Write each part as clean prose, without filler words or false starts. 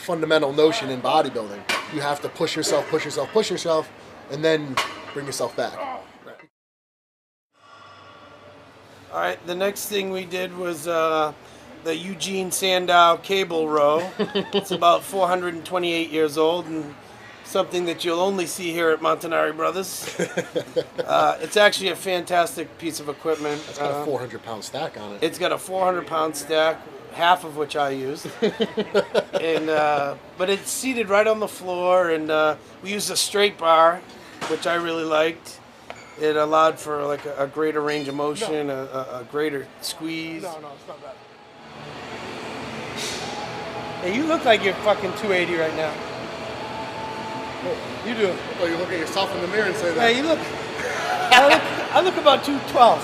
fundamental notion in bodybuilding. You have to push yourself, push yourself, push yourself, and then bring yourself back. All right, the next thing we did was the Eugene Sandow cable row. It's about 428 years old and something that you'll only see here at Montanari Brothers. It's actually a fantastic piece of equipment. It's got a 400-pound stack on it. It's got a 400-pound stack, half of which I used. And but it's seated right on the floor, and we used a straight bar, which I really liked. It allowed for like a greater range of motion, a greater squeeze. No, it's not bad. Hey, you look like you're fucking 280 right now. You do. Oh, you look at yourself in the mirror and say that. Hey, you look. I look about 212.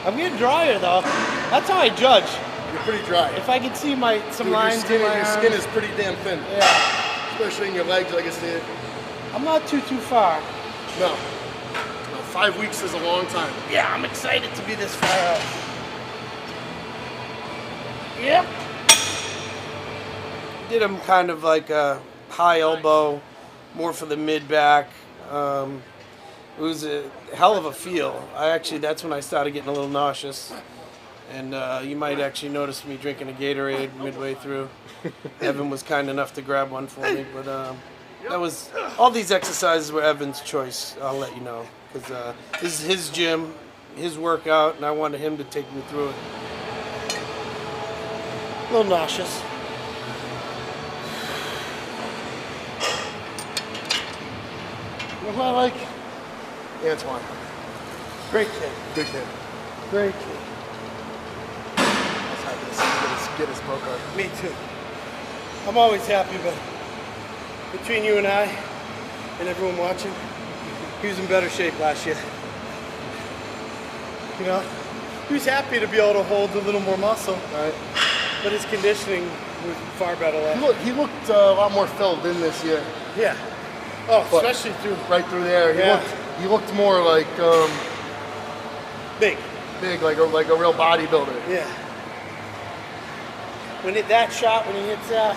I'm getting drier though. That's how I judge. You're pretty dry. If I could see some Dude, lines in my your arms. skin is pretty damn thin. Yeah. Especially in your legs, I can see it. I'm not too far. No. 5 weeks is a long time. Yeah, I'm excited to be this far out. Yep. Did them kind of like a high elbow, more for the mid back. It was a hell of a feel. That's when I started getting a little nauseous. And you might actually notice me drinking a Gatorade midway through. Evan was kind enough to grab one for me, but that was all these exercises were Evan's choice. I'll let you know, because this is his gym, his workout, and I wanted him to take me through it. A little nauseous. You know what I like? Antoine. Great kid. Good kid. Great kid. I was happy to see him get his pro card. Me too. I'm always happy, but between you and I and everyone watching, he was in better shape last year. You know, he was happy to be able to hold a little more muscle, Right. but his conditioning was far better last He looked a lot more filled in this year. Yeah. Oh, But especially through right through there. He looked more like big. big, like a real bodybuilder. Yeah. When that shot, when he hits that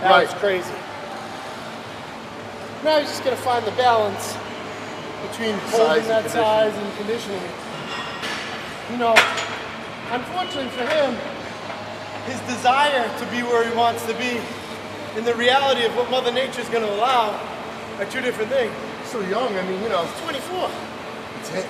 Right. was crazy. Now he's just gonna find the balance between holding Size and that size and conditioning. You know, unfortunately for him, his desire to be where he wants to be and the reality of what Mother Nature's gonna allow are two different things. So young, I mean, you know. 24. It's it.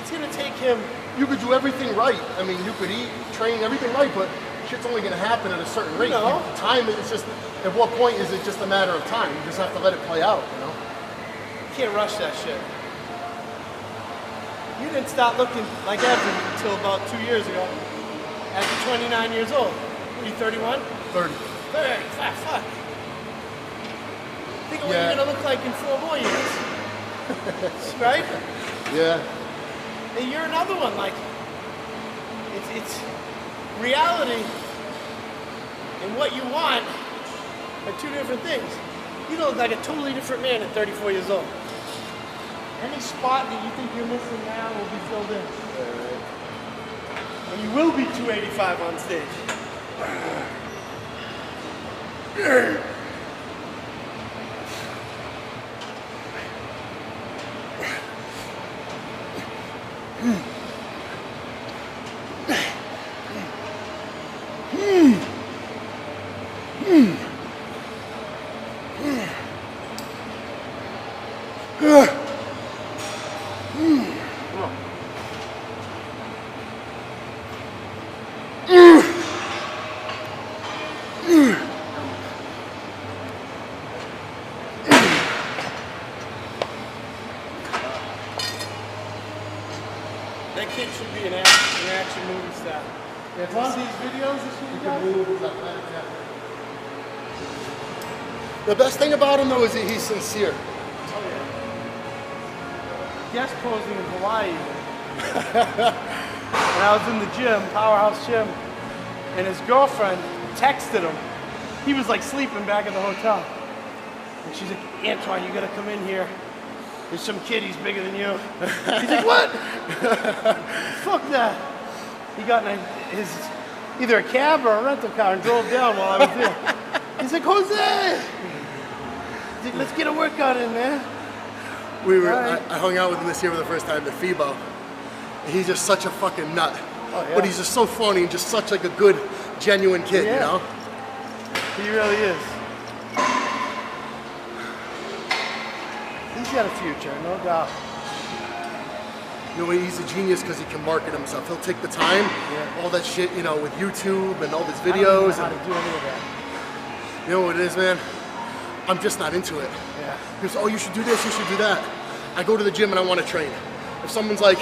It's gonna take him. You could do everything right. I mean, you could eat, train, everything right, but shit's only gonna happen at a certain rate. No. Time is just, at what point is it just a matter of time? You just have to let it play out, you know? You can't rush that shit. You didn't start looking like Evan until about 2 years ago. At 29 years old. Are you 31? 30. 30. Fuck. Think of what Yeah. you're gonna look like in 4 more years. Right? Yeah. And you're another one. Like, it's reality and what you want are two different things. You look like a totally different man at 34 years old. Any spot that you think you're missing now will be filled in. And you will be 285 on stage. That kid should be an action movie star. Yeah, One of these videos this week, The best thing about him, though, is that he's sincere. Oh yeah. Guest posing in Hawaii. When I was in the gym, Powerhouse Gym, and his girlfriend texted him. He was like sleeping back at the hotel. And she's like, Antoine, you gotta come in here. There's some kid, he's bigger than you. He's like, what? Fuck that. He got in his either a cab or a rental car and drove down while I was there. He's like, Jose, let's get a workout in, man. I hung out with him this year for the first time at FIBO. He's just such a fucking nut. Oh, yeah. But he's just so funny and just such like a good, genuine kid, you know? He really is. He's got a future, no doubt. You know, he's a genius because he can market himself. He'll take the time, all that shit, you know, with YouTube and all his videos. I don't know how to do any of that. You know what it is, man? I'm just not into it. Yeah. He goes, oh, you should do this, you should do that. I go to the gym and I want to train. If someone's like,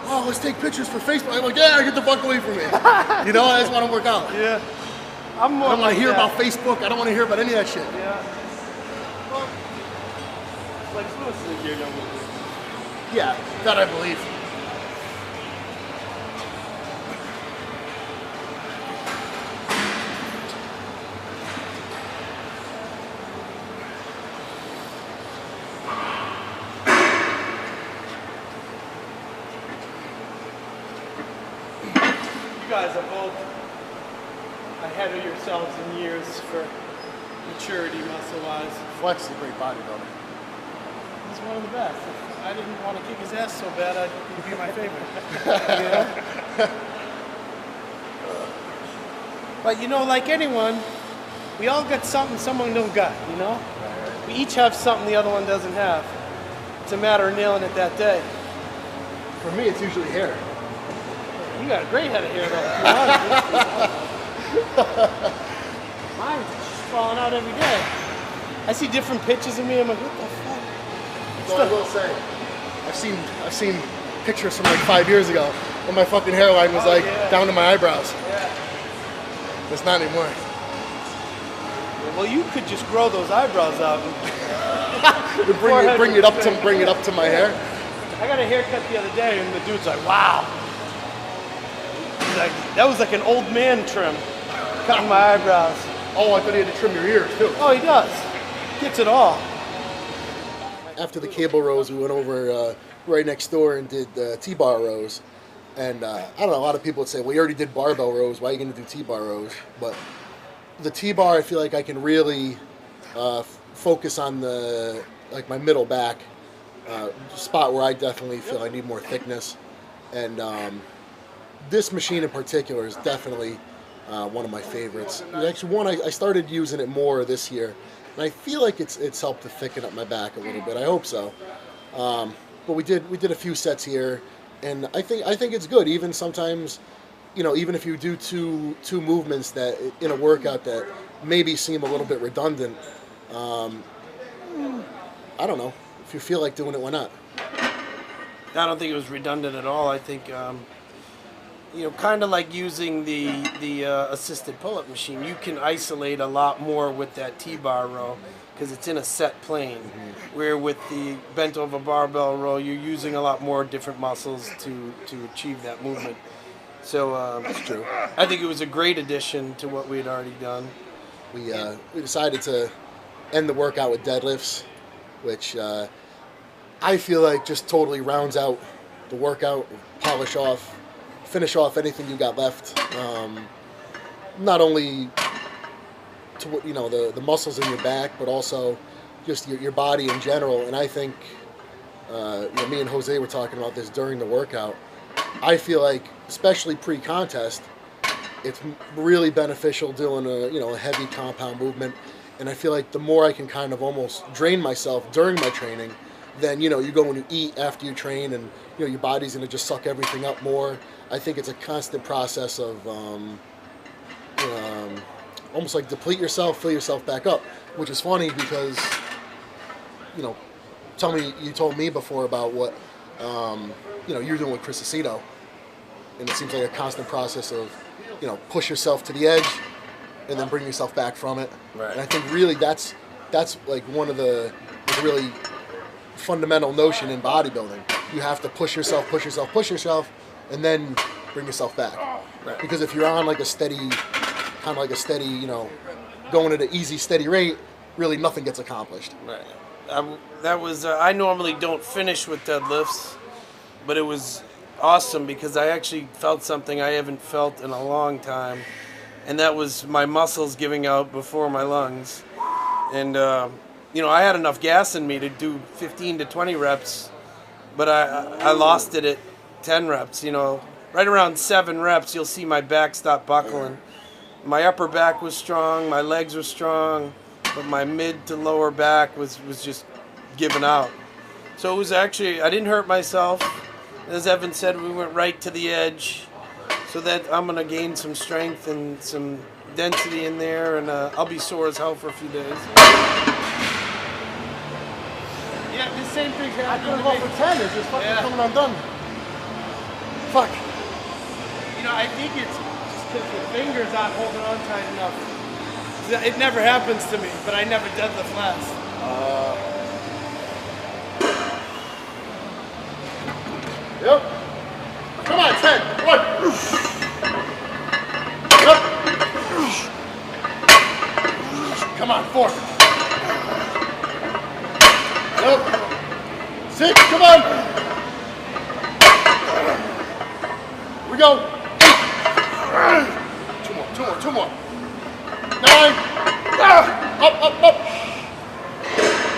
oh, let's take pictures for Facebook, I'm like, yeah, get the fuck away from me. You know, I just want to work out. Yeah. I don't want to hear about Facebook. I don't want to hear about any of that shit. Yeah. Well, like Lewis is your number. Yeah, that I believe. You guys are both ahead of yourselves in years for maturity muscle-wise. Flex is a great bodybuilder. He's one of the best. If I didn't want to kick his ass so bad, he'd be my favorite. But you know, like anyone, we all got something someone don't got, you know? We each have something the other one doesn't have. It's a matter of nailing it that day. For me, it's usually hair. You got a great head of hair though. Mine's just falling out every day. I see different pictures of me, I'm like, what the fuck? So I will say, I've seen pictures from like 5 years ago when my fucking hairline was down to my eyebrows. Yeah. It's not anymore. Well, you could just grow those eyebrows out. And bring it up to my hair. I got a haircut the other day, and the dude's like, "Wow." He's like, that was like an old man trim, cutting my eyebrows. Oh, I thought you had to trim your ears too. Oh, he does. Gets it all. After the cable rows, we went over right next door and did T-bar rows. And I don't know, a lot of people would say, well, you already did barbell rows, why are you going to do T-bar rows? But the T-bar, I feel like I can really focus on my middle back spot where I definitely feel I need more thickness. And this machine in particular is definitely one of my favorites. Actually, I started using it more this year, and I feel like it's helped to thicken up my back a little bit. I hope so. But we did a few sets here. And I think it's good. Even sometimes, you know, even if you do two movements that in a workout that maybe seem a little bit redundant, I don't know. If you feel like doing it, why not? I don't think it was redundant at all. I think, you know, kind of like using the assisted pull-up machine, you can isolate a lot more with that T-bar row because it's in a set plane. Mm-hmm. Where with the bent over barbell row, you're using a lot more different muscles to achieve that movement. So that's true. I think it was a great addition to what we had already done. We decided to end the workout with deadlifts, which I feel like just totally rounds out the workout, finish off anything you got left. Not only to, you know, the muscles in your back, but also just your body in general. And I think you know, me and Jose were talking about this during the workout. I feel like, especially pre-contest, it's really beneficial doing a heavy compound movement. And I feel like the more I can kind of almost drain myself during my training, then, you know, you go and you eat after you train, and, you know, your body's going to just suck everything up more. I think it's a constant process of almost like deplete yourself, fill yourself back up, which is funny because, you know, you told me before about what, you know, you're doing with Chris Aceto, and it seems like a constant process of, you know, push yourself to the edge and then bring yourself back from it. Right. And I think really that's like one of the really fundamental notion in bodybuilding. You have to push yourself, and then bring yourself back. Right. Because if you're on like a steady, you know, going at an easy, steady rate, really nothing gets accomplished. Right. I normally don't finish with deadlifts, but it was awesome because I actually felt something I haven't felt in a long time, and that was my muscles giving out before my lungs. And you know, I had enough gas in me to do 15 to 20 reps, but I lost it at 10 reps. You know, right around 7 reps, you'll see my back stop buckling. My upper back was strong, my legs were strong, but my mid to lower back was just giving out. So it was actually, I didn't hurt myself. As Evan said, we went right to the edge, so that I'm going to gain some strength and some density in there, and I'll be sore as hell for a few days. Yeah, the same thing I happened. couldn't go for 10. It's just fucking coming undone. Fuck. You know, I think it's just because the fingers aren't holding on tight enough. It never happens to me, but I never deadlift less. Yep. Come on, 10. 1. Yep. Come on, 4. Yep. 6. Come on. We go. 8. 2 more. 2 more. 2 more. 9. Up. Up. Up.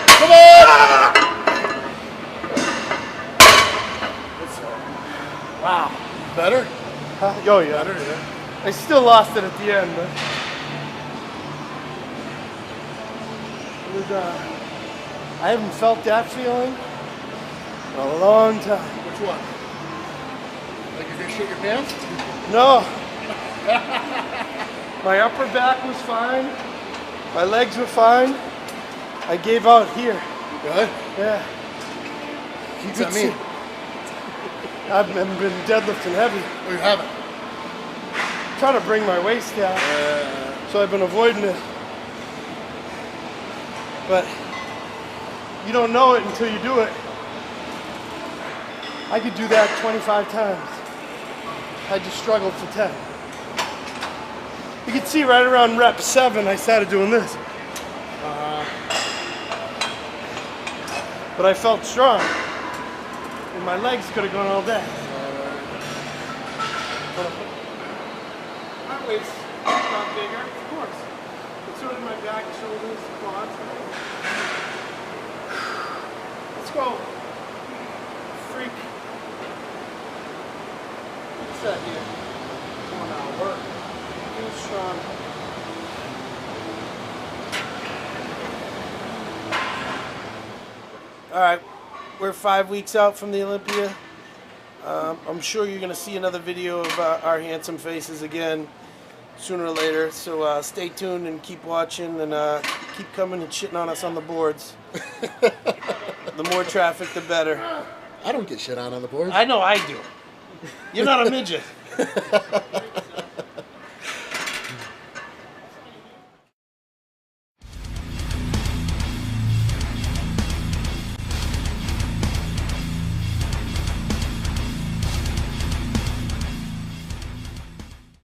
Come on. Wow. Better? Huh? Oh, yeah. Better, yeah. I still lost it at the end, but it was, I haven't felt that feeling in a long time. Which one? Like you're gonna shit your pants? No. My upper back was fine. My legs were fine. I gave out here. You good? Yeah. What's that mean? I've been deadlifting heavy. Oh, you haven't? Trying to bring my waist down. So I've been avoiding it. But you don't know it until you do it. I could do that 25 times. I just struggled for 10. You can see right around rep 7, I started doing this. But I felt strong. And my legs could have gone all day. My waist got bigger, of course. But so did my back, shoulders, quads. Let's go. Freak. What's that here? 1 hour work. Feel strong. All right. We're 5 weeks out from the Olympia. I'm sure you're going to see another video of our handsome faces again sooner or later. So stay tuned and keep watching and keep coming and shitting on us on the boards. The more traffic, the better. I don't get shit on the board. I know I do. You're not a midget.